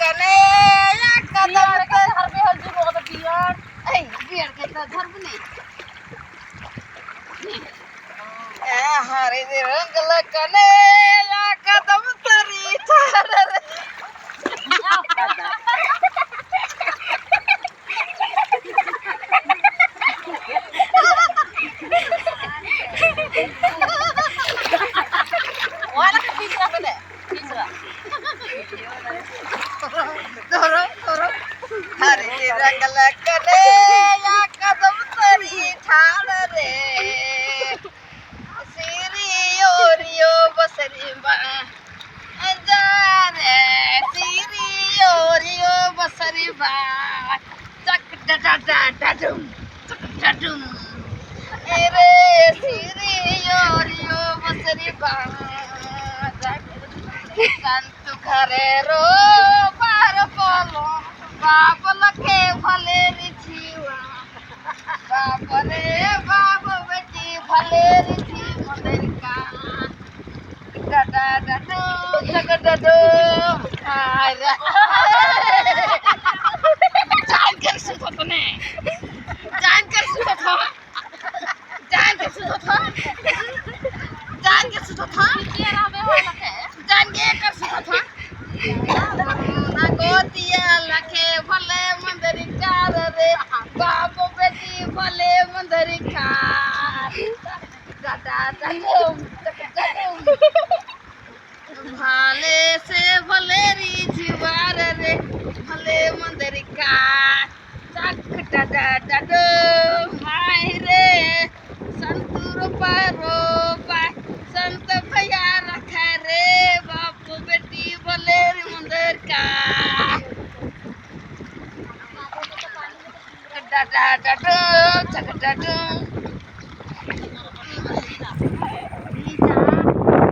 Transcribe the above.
कने या कदम के घर में हल जुरो तो बियाड ए बियाड के तो घर में नहीं ए हरे दे रंगल कने या कदम तरी थार रे वाला तीसरा कने तीसरा तोरो तोरो हरे दे रंगल कने या कदम तरी थार रे सिरियो बसरी बा जाने सिरियो बसरी बा चक डडडडडुम चक डडुम रे सिरियो बसरी बा संत घरे रो पार पोलो बाप लखे भले रिझिवा बाप रे बाप बेटी भले रिझी मंदरिका डडा डडू चक डडू आरा जान कर सुतो ने जान कर सुतो था जान के सुतो था जान के सुतो था तेरा में हो लखे जान के कर सुतो था ना गोतिया लखे भले मंदरिका रे बाप बेटी भले मंदरिका डडा डडू चक डडू भाले से भले रिझवार रे भले मंदरिका चक डडा डडू हाय रे संतूर पारो पाय संत भैया रखा रे बाप बेटी भले मंदरिका डडा डडू चक डडू